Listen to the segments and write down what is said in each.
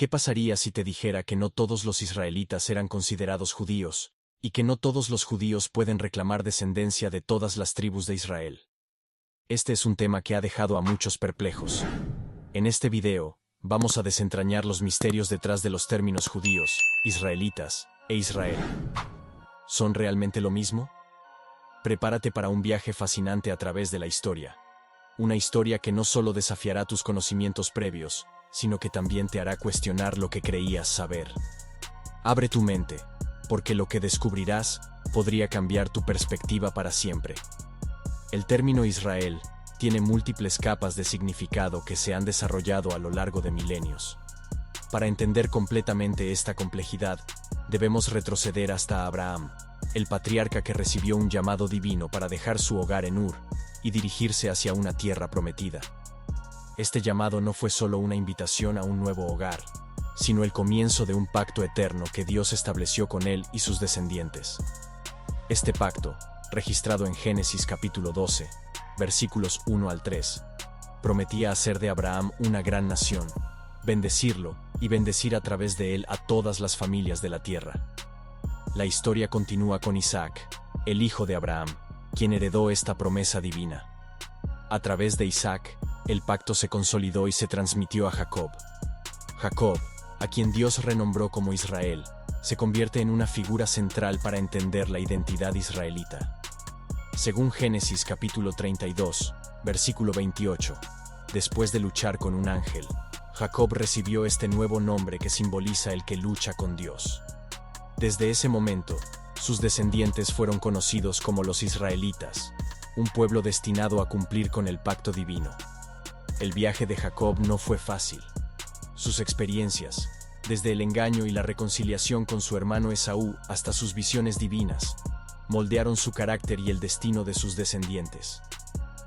¿Qué pasaría si te dijera que no todos los israelitas eran considerados judíos, y que no todos los judíos pueden reclamar descendencia de todas las tribus de Israel? Este es un tema que ha dejado a muchos perplejos. En este video, vamos a desentrañar los misterios detrás de los términos judíos, israelitas e Israel. ¿Son realmente lo mismo? Prepárate para un viaje fascinante a través de la historia. Una historia que no solo desafiará tus conocimientos previos, sino que también te hará cuestionar lo que creías saber. Abre tu mente, porque lo que descubrirás podría cambiar tu perspectiva para siempre. El término Israel tiene múltiples capas de significado que se han desarrollado a lo largo de milenios. Para entender completamente esta complejidad, debemos retroceder hasta Abraham, el patriarca que recibió un llamado divino para dejar su hogar en Ur y dirigirse hacia una tierra prometida. Este llamado no fue solo una invitación a un nuevo hogar, sino el comienzo de un pacto eterno que Dios estableció con él y sus descendientes. Este pacto, registrado en Génesis capítulo 12, versículos 1 al 3, prometía hacer de Abraham una gran nación, bendecirlo y bendecir a través de él a todas las familias de la tierra. La historia continúa con Isaac, el hijo de Abraham, quien heredó esta promesa divina. A través de Isaac, el pacto se consolidó y se transmitió a Jacob. Jacob, a quien Dios renombró como Israel, se convierte en una figura central para entender la identidad israelita. Según Génesis capítulo 32, versículo 28, después de luchar con un ángel, Jacob recibió este nuevo nombre que simboliza el que lucha con Dios. Desde ese momento, sus descendientes fueron conocidos como los israelitas, un pueblo destinado a cumplir con el pacto divino. El viaje de Jacob no fue fácil. Sus experiencias, desde el engaño y la reconciliación con su hermano Esaú hasta sus visiones divinas, moldearon su carácter y el destino de sus descendientes.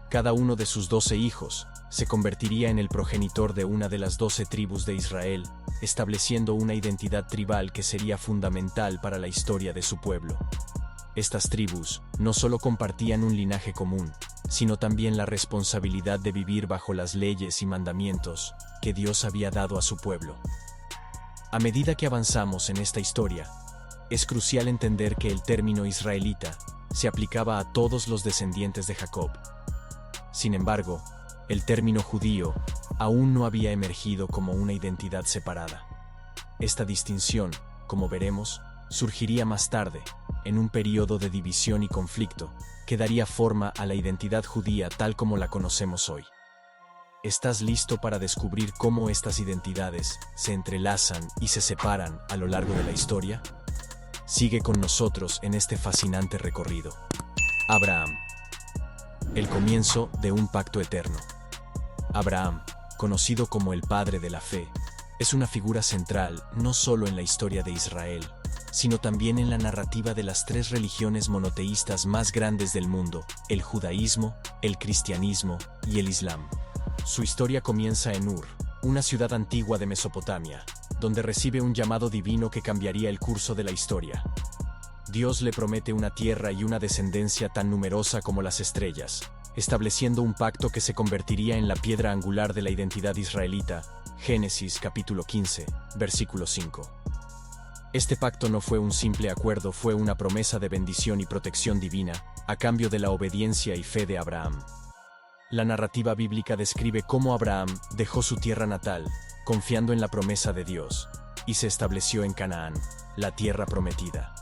Cada uno de sus 12 hijos se convertiría en el progenitor de una de las 12 tribus de Israel, estableciendo una identidad tribal que sería fundamental para la historia de su pueblo. Estas tribus no solo compartían un linaje común, sino también la responsabilidad de vivir bajo las leyes y mandamientos que Dios había dado a su pueblo. A medida que avanzamos en esta historia, es crucial entender que el término israelita se aplicaba a todos los descendientes de Jacob. Sin embargo, el término judío aún no había emergido como una identidad separada. Esta distinción, como veremos, surgiría más tarde, en un período de división y conflicto, que daría forma a la identidad judía tal como la conocemos hoy. ¿Estás listo para descubrir cómo estas identidades se entrelazan y se separan a lo largo de la historia? Sigue con nosotros en este fascinante recorrido. Abraham. El comienzo de un pacto eterno. Abraham, conocido como el padre de la fe, es una figura central no solo en la historia de Israel, sino también en la narrativa de las tres religiones monoteístas más grandes del mundo, el judaísmo, el cristianismo y el islam. Su historia comienza en Ur, una ciudad antigua de Mesopotamia, donde recibe un llamado divino que cambiaría el curso de la historia. Dios le promete una tierra y una descendencia tan numerosa como las estrellas, estableciendo un pacto que se convertiría en la piedra angular de la identidad israelita. Génesis capítulo 15, versículo 5. Este pacto no fue un simple acuerdo, fue una promesa de bendición y protección divina, a cambio de la obediencia y fe de Abraham. La narrativa bíblica describe cómo Abraham dejó su tierra natal, confiando en la promesa de Dios, y se estableció en Canaán, la tierra prometida.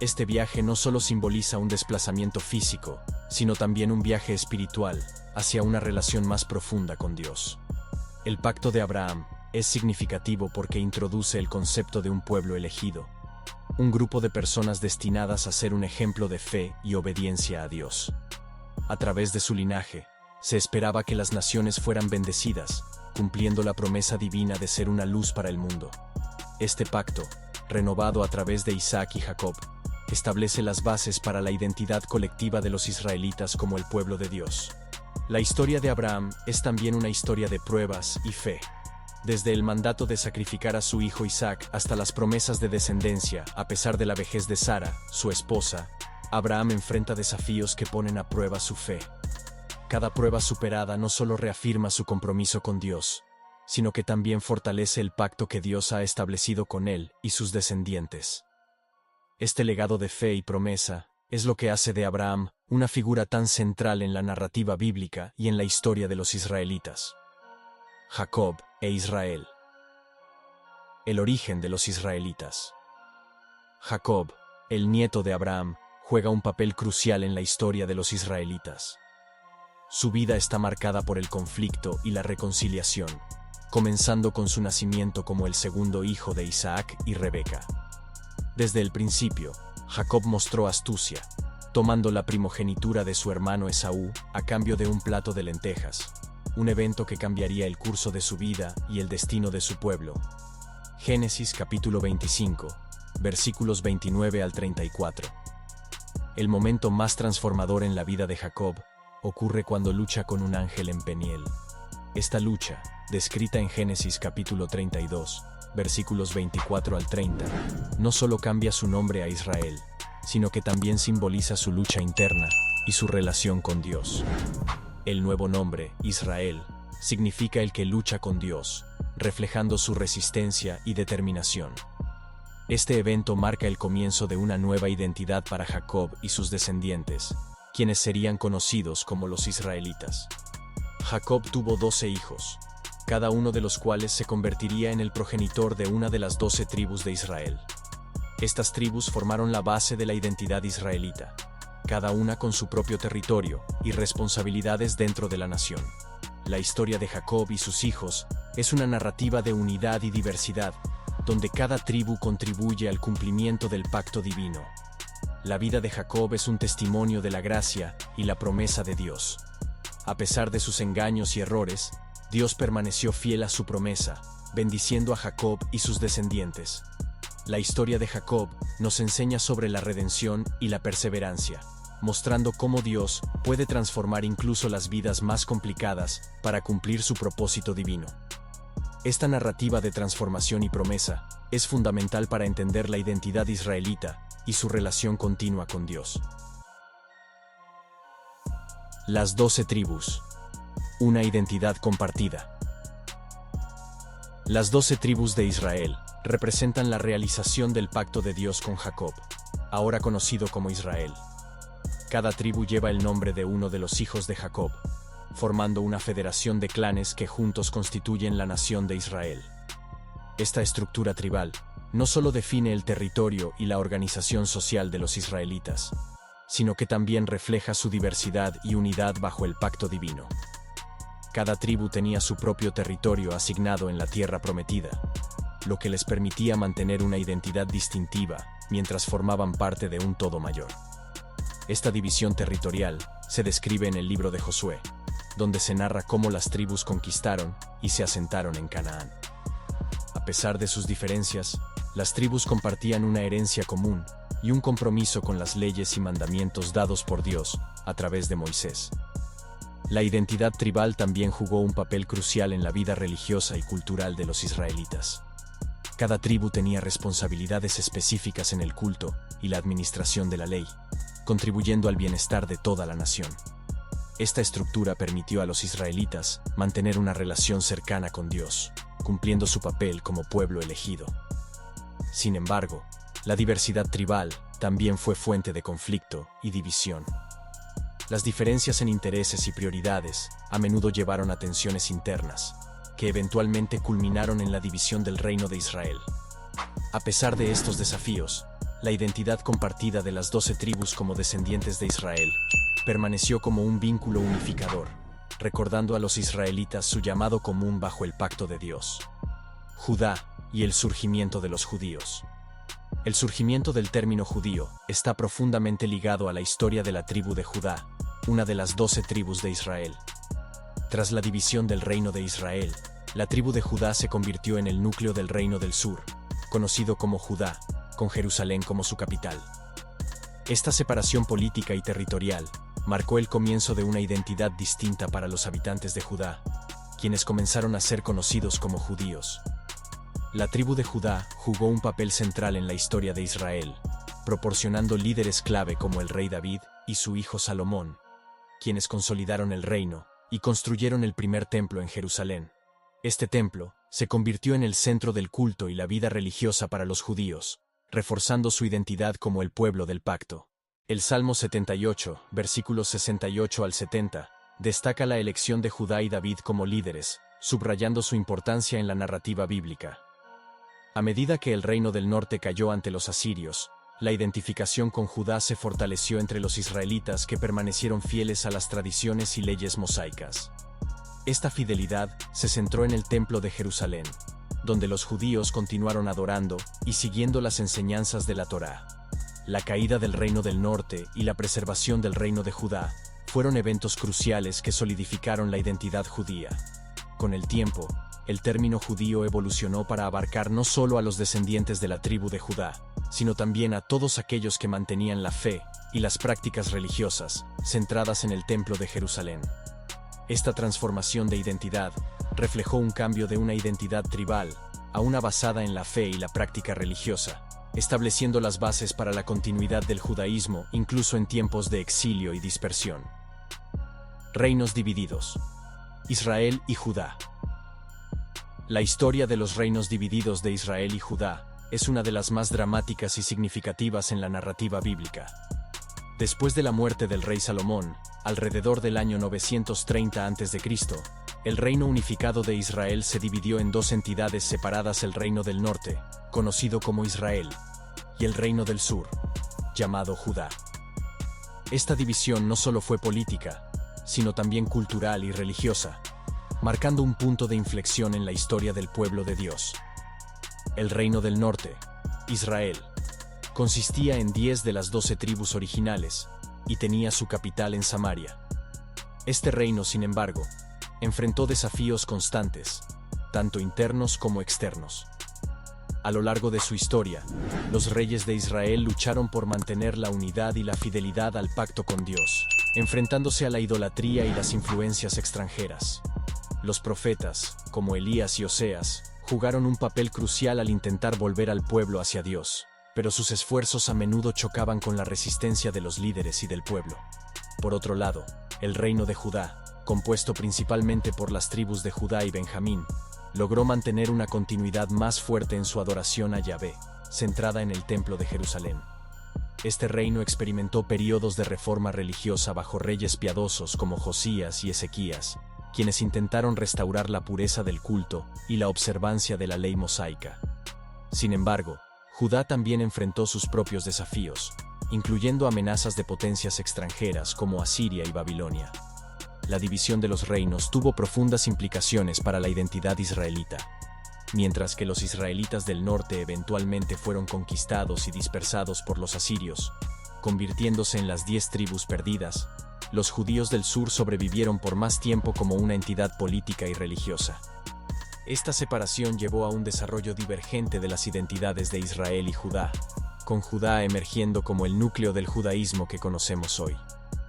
Este viaje no solo simboliza un desplazamiento físico, sino también un viaje espiritual, hacia una relación más profunda con Dios. El pacto de Abraham es significativo porque introduce el concepto de un pueblo elegido, un grupo de personas destinadas a ser un ejemplo de fe y obediencia a Dios. A través de su linaje, se esperaba que las naciones fueran bendecidas, cumpliendo la promesa divina de ser una luz para el mundo. Este pacto, renovado a través de Isaac y Jacob, establece las bases para la identidad colectiva de los israelitas como el pueblo de Dios. La historia de Abraham es también una historia de pruebas y fe. Desde el mandato de sacrificar a su hijo Isaac hasta las promesas de descendencia, a pesar de la vejez de Sara, su esposa, Abraham enfrenta desafíos que ponen a prueba su fe. Cada prueba superada no solo reafirma su compromiso con Dios, sino que también fortalece el pacto que Dios ha establecido con él y sus descendientes. Este legado de fe y promesa es lo que hace de Abraham una figura tan central en la narrativa bíblica y en la historia de los israelitas. Jacob e Israel. El origen de los israelitas. Jacob, el nieto de Abraham, juega un papel crucial en la historia de los israelitas. Su vida está marcada por el conflicto y la reconciliación, comenzando con su nacimiento como el segundo hijo de Isaac y Rebeca. Desde el principio, Jacob mostró astucia, tomando la primogenitura de su hermano Esaú a cambio de un plato de lentejas, un evento que cambiaría el curso de su vida y el destino de su pueblo. Génesis capítulo 25, versículos 29 al 34. El momento más transformador en la vida de Jacob ocurre cuando lucha con un ángel en Peniel. Esta lucha, descrita en Génesis capítulo 32, versículos 24 al 30, no solo cambia su nombre a Israel, sino que también simboliza su lucha interna y su relación con Dios. El nuevo nombre, Israel, significa el que lucha con Dios, reflejando su resistencia y determinación. Este evento marca el comienzo de una nueva identidad para Jacob y sus descendientes, quienes serían conocidos como los israelitas. Jacob tuvo 12 hijos, cada uno de los cuales se convertiría en el progenitor de una de las 12 tribus de Israel. Estas tribus formaron la base de la identidad israelita, cada una con su propio territorio y responsabilidades dentro de la nación. La historia de Jacob y sus hijos es una narrativa de unidad y diversidad, donde cada tribu contribuye al cumplimiento del pacto divino. La vida de Jacob es un testimonio de la gracia y la promesa de Dios. A pesar de sus engaños y errores, Dios permaneció fiel a su promesa, bendiciendo a Jacob y sus descendientes. La historia de Jacob nos enseña sobre la redención y la perseverancia, mostrando cómo Dios puede transformar incluso las vidas más complicadas para cumplir su propósito divino. Esta narrativa de transformación y promesa es fundamental para entender la identidad israelita y su relación continua con Dios. Las 12 tribus. Una identidad compartida. Las 12 tribus de Israel representan la realización del pacto de Dios con Jacob, ahora conocido como Israel. Cada tribu lleva el nombre de uno de los hijos de Jacob, formando una federación de clanes que juntos constituyen la nación de Israel. Esta estructura tribal no solo define el territorio y la organización social de los israelitas, sino que también refleja su diversidad y unidad bajo el pacto divino. Cada tribu tenía su propio territorio asignado en la tierra prometida, lo que les permitía mantener una identidad distintiva mientras formaban parte de un todo mayor. Esta división territorial se describe en el libro de Josué, donde se narra cómo las tribus conquistaron y se asentaron en Canaán. A pesar de sus diferencias, las tribus compartían una herencia común y un compromiso con las leyes y mandamientos dados por Dios a través de Moisés. La identidad tribal también jugó un papel crucial en la vida religiosa y cultural de los israelitas. Cada tribu tenía responsabilidades específicas en el culto y la administración de la ley, contribuyendo al bienestar de toda la nación. Esta estructura permitió a los israelitas mantener una relación cercana con Dios, cumpliendo su papel como pueblo elegido. Sin embargo, la diversidad tribal también fue fuente de conflicto y división. Las diferencias en intereses y prioridades a menudo llevaron a tensiones internas, que eventualmente culminaron en la división del reino de Israel. A pesar de estos desafíos, la identidad compartida de las 12 tribus como descendientes de Israel permaneció como un vínculo unificador, recordando a los israelitas su llamado común bajo el pacto de Dios. Judá y el surgimiento de los judíos. El surgimiento del término judío está profundamente ligado a la historia de la tribu de Judá, una de las 12 tribus de Israel. Tras la división del reino de Israel, la tribu de Judá se convirtió en el núcleo del reino del sur, conocido como Judá, con Jerusalén como su capital. Esta separación política y territorial marcó el comienzo de una identidad distinta para los habitantes de Judá, quienes comenzaron a ser conocidos como judíos. La tribu de Judá jugó un papel central en la historia de Israel, proporcionando líderes clave como el rey David y su hijo Salomón, quienes consolidaron el reino y construyeron el primer templo en Jerusalén. Este templo se convirtió en el centro del culto y la vida religiosa para los judíos, reforzando su identidad como el pueblo del pacto. El Salmo 78, versículos 68 al 70, destaca la elección de Judá y David como líderes, subrayando su importancia en la narrativa bíblica. A medida que el reino del norte cayó ante los asirios, la identificación con Judá se fortaleció entre los israelitas que permanecieron fieles a las tradiciones y leyes mosaicas. Esta fidelidad se centró en el Templo de Jerusalén, donde los judíos continuaron adorando y siguiendo las enseñanzas de la Torá. La caída del reino del norte y la preservación del reino de Judá fueron eventos cruciales que solidificaron la identidad judía. Con el tiempo, el término judío evolucionó para abarcar no solo a los descendientes de la tribu de Judá, sino también a todos aquellos que mantenían la fe y las prácticas religiosas centradas en el Templo de Jerusalén. Esta transformación de identidad reflejó un cambio de una identidad tribal a una basada en la fe y la práctica religiosa, estableciendo las bases para la continuidad del judaísmo incluso en tiempos de exilio y dispersión. Reinos divididos. Israel y Judá. La historia de los reinos divididos de Israel y Judá es una de las más dramáticas y significativas en la narrativa bíblica. Después de la muerte del rey Salomón, alrededor del año 930 a.C., el reino unificado de Israel se dividió en dos entidades separadas: el reino del norte, conocido como Israel, y el reino del sur, llamado Judá. Esta división no solo fue política, sino también cultural y religiosa, marcando un punto de inflexión en la historia del pueblo de Dios. El reino del norte, Israel, consistía en 10 de las 12 tribus originales y tenía su capital en Samaria. Este reino, sin embargo, enfrentó desafíos constantes, tanto internos como externos. A lo largo de su historia, los reyes de Israel lucharon por mantener la unidad y la fidelidad al pacto con Dios, enfrentándose a la idolatría y las influencias extranjeras. Los profetas, como Elías y Oseas, jugaron un papel crucial al intentar volver al pueblo hacia Dios, pero sus esfuerzos a menudo chocaban con la resistencia de los líderes y del pueblo. Por otro lado, el reino de Judá, compuesto principalmente por las tribus de Judá y Benjamín, logró mantener una continuidad más fuerte en su adoración a Yahvé, centrada en el Templo de Jerusalén. Este reino experimentó periodos de reforma religiosa bajo reyes piadosos como Josías y Ezequías, quienes intentaron restaurar la pureza del culto y la observancia de la ley mosaica. Sin embargo, Judá también enfrentó sus propios desafíos, incluyendo amenazas de potencias extranjeras como Asiria y Babilonia. La división de los reinos tuvo profundas implicaciones para la identidad israelita. Mientras que los israelitas del norte eventualmente fueron conquistados y dispersados por los asirios, convirtiéndose en las 10 tribus perdidas, los judíos del sur sobrevivieron por más tiempo como una entidad política y religiosa. Esta separación llevó a un desarrollo divergente de las identidades de Israel y Judá, con Judá emergiendo como el núcleo del judaísmo que conocemos hoy.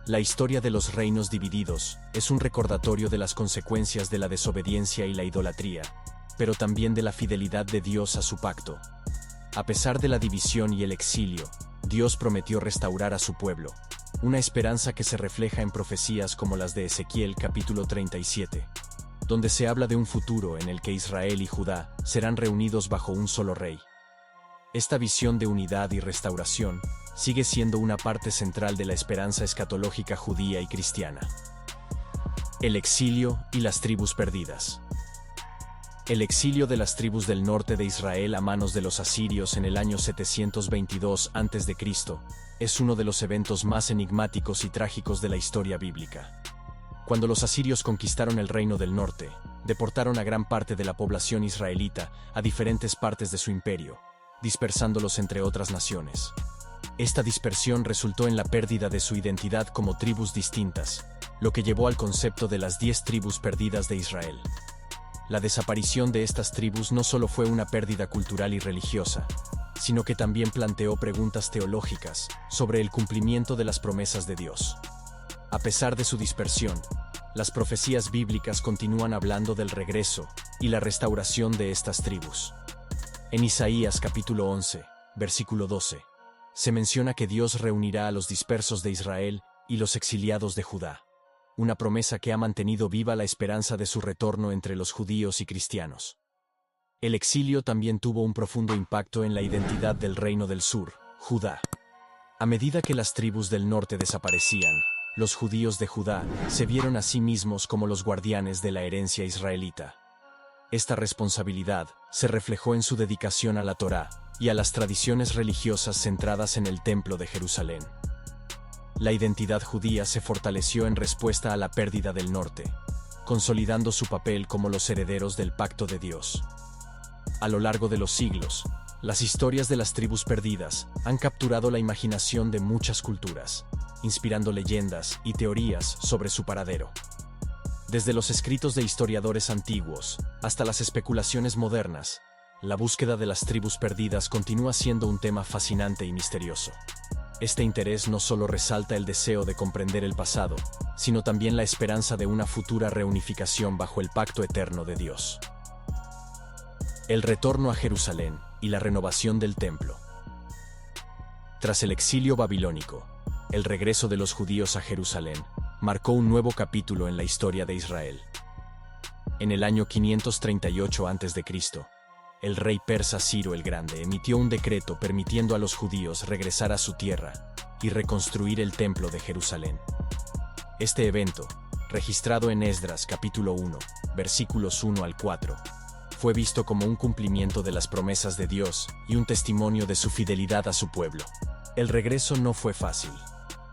La historia de los reinos divididos es un recordatorio de las consecuencias de la desobediencia y la idolatría, pero también de la fidelidad de Dios a su pacto. A pesar de la división y el exilio, Dios prometió restaurar a su pueblo, una esperanza que se refleja en profecías como las de Ezequiel capítulo 37, donde se habla de un futuro en el que Israel y Judá serán reunidos bajo un solo rey. Esta visión de unidad y restauración sigue siendo una parte central de la esperanza escatológica judía y cristiana. El exilio y las tribus perdidas. El exilio de las tribus del norte de Israel a manos de los asirios en el año 722 a.C. es uno de los eventos más enigmáticos y trágicos de la historia bíblica. Cuando los asirios conquistaron el reino del norte, deportaron a gran parte de la población israelita a diferentes partes de su imperio, dispersándolos entre otras naciones. Esta dispersión resultó en la pérdida de su identidad como tribus distintas, lo que llevó al concepto de las 10 tribus perdidas de Israel. La desaparición de estas tribus no solo fue una pérdida cultural y religiosa, sino que también planteó preguntas teológicas sobre el cumplimiento de las promesas de Dios. A pesar de su dispersión, las profecías bíblicas continúan hablando del regreso y la restauración de estas tribus. En Isaías capítulo 11, versículo 12, se menciona que Dios reunirá a los dispersos de Israel y los exiliados de Judá. una promesa que ha mantenido viva la esperanza de su retorno entre los judíos y cristianos. El exilio también tuvo un profundo impacto en la identidad del reino del sur, Judá. A medida que las tribus del norte desaparecían, los judíos de Judá se vieron a sí mismos como los guardianes de la herencia israelita. Esta responsabilidad se reflejó en su dedicación a la Torá y a las tradiciones religiosas centradas en el Templo de Jerusalén. La identidad judía se fortaleció en respuesta a la pérdida del norte, consolidando su papel como los herederos del pacto de Dios. A lo largo de los siglos, las historias de las tribus perdidas han capturado la imaginación de muchas culturas, inspirando leyendas y teorías sobre su paradero. Desde los escritos de historiadores antiguos hasta las especulaciones modernas, la búsqueda de las tribus perdidas continúa siendo un tema fascinante y misterioso. Este interés no solo resalta el deseo de comprender el pasado, sino también la esperanza de una futura reunificación bajo el pacto eterno de Dios. El retorno a Jerusalén y la renovación del templo. Tras el exilio babilónico, el regreso de los judíos a Jerusalén marcó un nuevo capítulo en la historia de Israel. En el año 538 a.C., el rey persa Ciro el Grande emitió un decreto permitiendo a los judíos regresar a su tierra y reconstruir el templo de Jerusalén. Este evento, registrado en Esdras capítulo 1, versículos 1 al 4, fue visto como un cumplimiento de las promesas de Dios y un testimonio de su fidelidad a su pueblo. El regreso no fue fácil.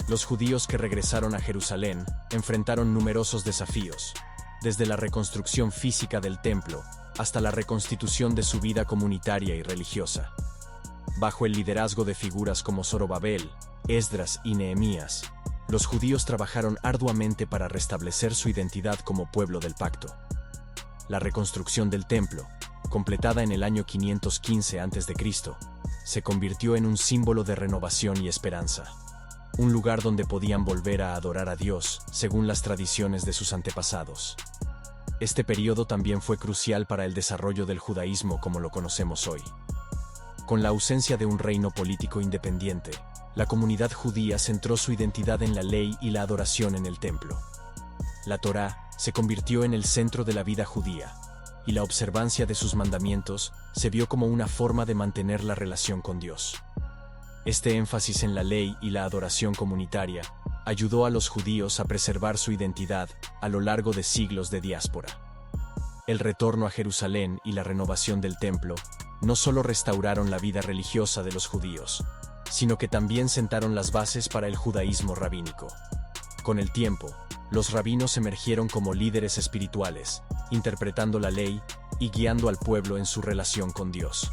Los judíos que regresaron a Jerusalén enfrentaron numerosos desafíos, desde la reconstrucción física del templo hasta la reconstitución de su vida comunitaria y religiosa. Bajo el liderazgo de figuras como Zorobabel, Esdras y Nehemías, los judíos trabajaron arduamente para restablecer su identidad como pueblo del pacto. La reconstrucción del templo, completada en el año 515 a.C., se convirtió en un símbolo de renovación y esperanza. Un lugar donde podían volver a adorar a Dios, según las tradiciones de sus antepasados. Este periodo también fue crucial para el desarrollo del judaísmo como lo conocemos hoy. Con la ausencia de un reino político independiente, la comunidad judía centró su identidad en la ley y la adoración en el templo. La Torá se convirtió en el centro de la vida judía, y la observancia de sus mandamientos se vio como una forma de mantener la relación con Dios. Este énfasis en la ley y la adoración comunitaria ayudó a los judíos a preservar su identidad a lo largo de siglos de diáspora. El retorno a Jerusalén y la renovación del templo no solo restauraron la vida religiosa de los judíos, sino que también sentaron las bases para el judaísmo rabínico. Con el tiempo, los rabinos emergieron como líderes espirituales, interpretando la ley y guiando al pueblo en su relación con Dios.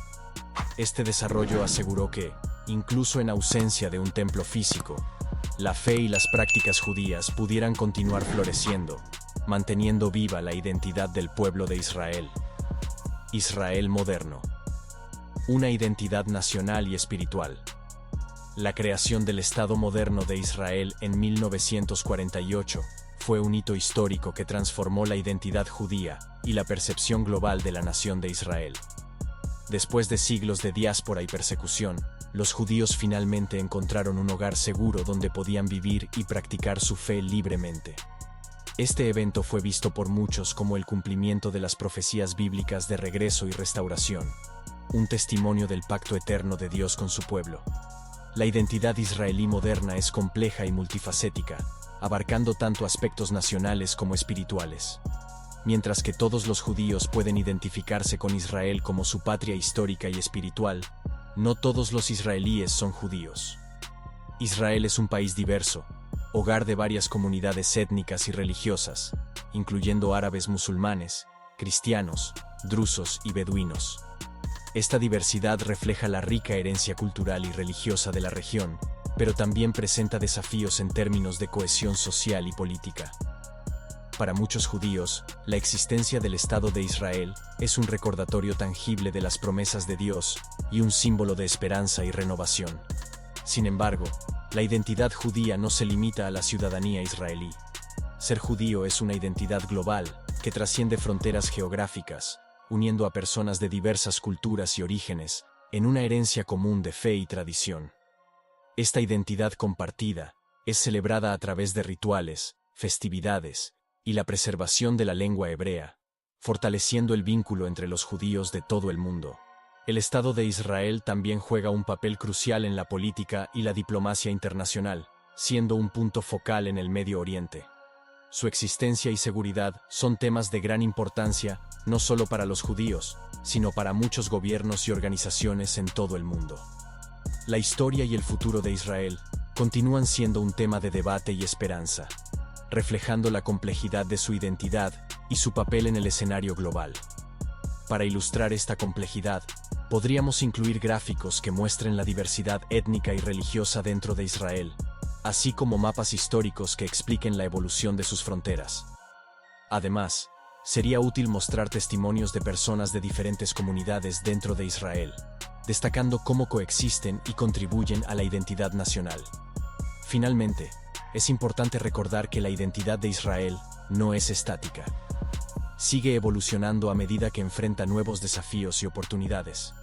Este desarrollo aseguró que, incluso en ausencia de un templo físico, la fe y las prácticas judías pudieran continuar floreciendo, manteniendo viva la identidad del pueblo de Israel. Israel moderno. Una identidad nacional y espiritual. La creación del Estado moderno de Israel en 1948 fue un hito histórico que transformó la identidad judía y la percepción global de la nación de Israel. Después de siglos de diáspora y persecución, los judíos finalmente encontraron un hogar seguro donde podían vivir y practicar su fe libremente. Este evento fue visto por muchos como el cumplimiento de las profecías bíblicas de regreso y restauración, un testimonio del pacto eterno de Dios con su pueblo. La identidad israelí moderna es compleja y multifacética, abarcando tanto aspectos nacionales como espirituales. Mientras que todos los judíos pueden identificarse con Israel como su patria histórica y espiritual, no todos los israelíes son judíos. Israel es un país diverso, hogar de varias comunidades étnicas y religiosas, incluyendo árabes musulmanes, cristianos, drusos y beduinos. Esta diversidad refleja la rica herencia cultural y religiosa de la región, pero también presenta desafíos en términos de cohesión social y política. Para muchos judíos, la existencia del Estado de Israel es un recordatorio tangible de las promesas de Dios y un símbolo de esperanza y renovación. Sin embargo, la identidad judía no se limita a la ciudadanía israelí. Ser judío es una identidad global que trasciende fronteras geográficas, uniendo a personas de diversas culturas y orígenes en una herencia común de fe y tradición. Esta identidad compartida es celebrada a través de rituales, festividades y la preservación de la lengua hebrea, fortaleciendo el vínculo entre los judíos de todo el mundo. El Estado de Israel también juega un papel crucial en la política y la diplomacia internacional, siendo un punto focal en el Medio Oriente. Su existencia y seguridad son temas de gran importancia no solo para los judíos, sino para muchos gobiernos y organizaciones en todo el mundo. La historia y el futuro de Israel continúan siendo un tema de debate y esperanza, reflejando la complejidad de su identidad y su papel en el escenario global. Para ilustrar esta complejidad, podríamos incluir gráficos que muestren la diversidad étnica y religiosa dentro de Israel, así como mapas históricos que expliquen la evolución de sus fronteras. Además, sería útil mostrar testimonios de personas de diferentes comunidades dentro de Israel, destacando cómo coexisten y contribuyen a la identidad nacional. Finalmente, es importante recordar que la identidad de Israel no es estática. Sigue evolucionando a medida que enfrenta nuevos desafíos y oportunidades.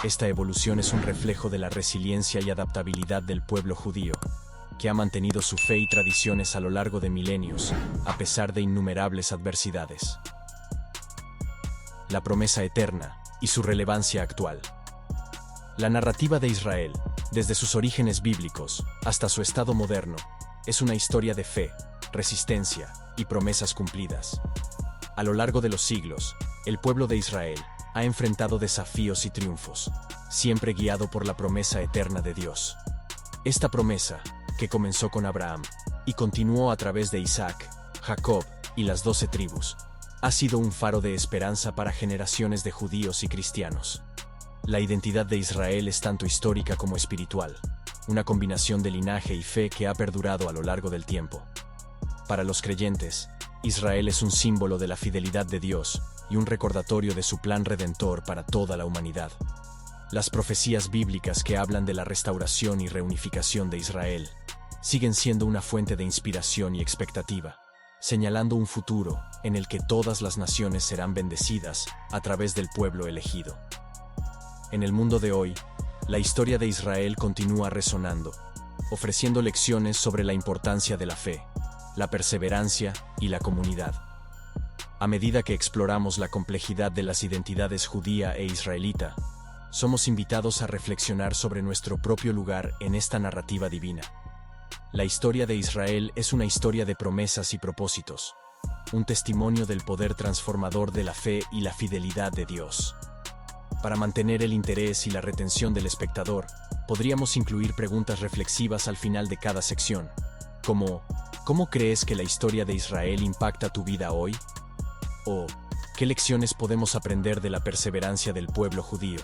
Esta evolución es un reflejo de la resiliencia y adaptabilidad del pueblo judío, que ha mantenido su fe y tradiciones a lo largo de milenios, a pesar de innumerables adversidades. La promesa eterna y su relevancia actual. La narrativa de Israel, desde sus orígenes bíblicos hasta su estado moderno, es una historia de fe, resistencia y promesas cumplidas. A lo largo de los siglos, el pueblo de Israel ha enfrentado desafíos y triunfos, siempre guiado por la promesa eterna de Dios. Esta promesa, que comenzó con Abraham y continuó a través de Isaac, Jacob y las 12 tribus, ha sido un faro de esperanza para generaciones de judíos y cristianos. La identidad de Israel es tanto histórica como espiritual, una combinación de linaje y fe que ha perdurado a lo largo del tiempo. Para los creyentes, Israel es un símbolo de la fidelidad de Dios y un recordatorio de su plan redentor para toda la humanidad. Las profecías bíblicas que hablan de la restauración y reunificación de Israel siguen siendo una fuente de inspiración y expectativa, señalando un futuro en el que todas las naciones serán bendecidas a través del pueblo elegido. En el mundo de hoy, la historia de Israel continúa resonando, ofreciendo lecciones sobre la importancia de la fe, la perseverancia y la comunidad. A medida que exploramos la complejidad de las identidades judía e israelita, somos invitados a reflexionar sobre nuestro propio lugar en esta narrativa divina. La historia de Israel es una historia de promesas y propósitos, un testimonio del poder transformador de la fe y la fidelidad de Dios. Para mantener el interés y la retención del espectador, podríamos incluir preguntas reflexivas al final de cada sección, como ¿cómo crees que la historia de Israel impacta tu vida hoy? ¿O qué lecciones podemos aprender de la perseverancia del pueblo judío?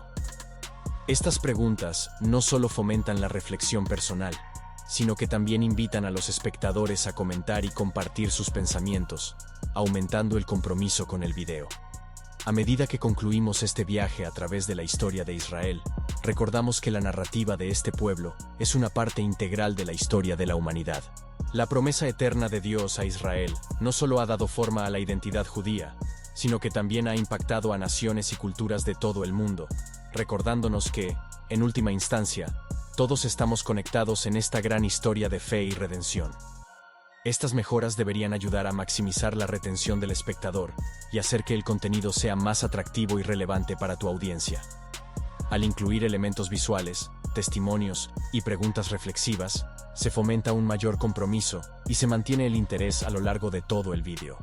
Estas preguntas no solo fomentan la reflexión personal, sino que también invitan a los espectadores a comentar y compartir sus pensamientos, aumentando el compromiso con el video. A medida que concluimos este viaje a través de la historia de Israel, recordamos que la narrativa de este pueblo es una parte integral de la historia de la humanidad. La promesa eterna de Dios a Israel no solo ha dado forma a la identidad judía, sino que también ha impactado a naciones y culturas de todo el mundo, recordándonos que, en última instancia, todos estamos conectados en esta gran historia de fe y redención. Estas mejoras deberían ayudar a maximizar la retención del espectador y hacer que el contenido sea más atractivo y relevante para tu audiencia. Al incluir elementos visuales, testimonios y preguntas reflexivas, se fomenta un mayor compromiso y se mantiene el interés a lo largo de todo el vídeo.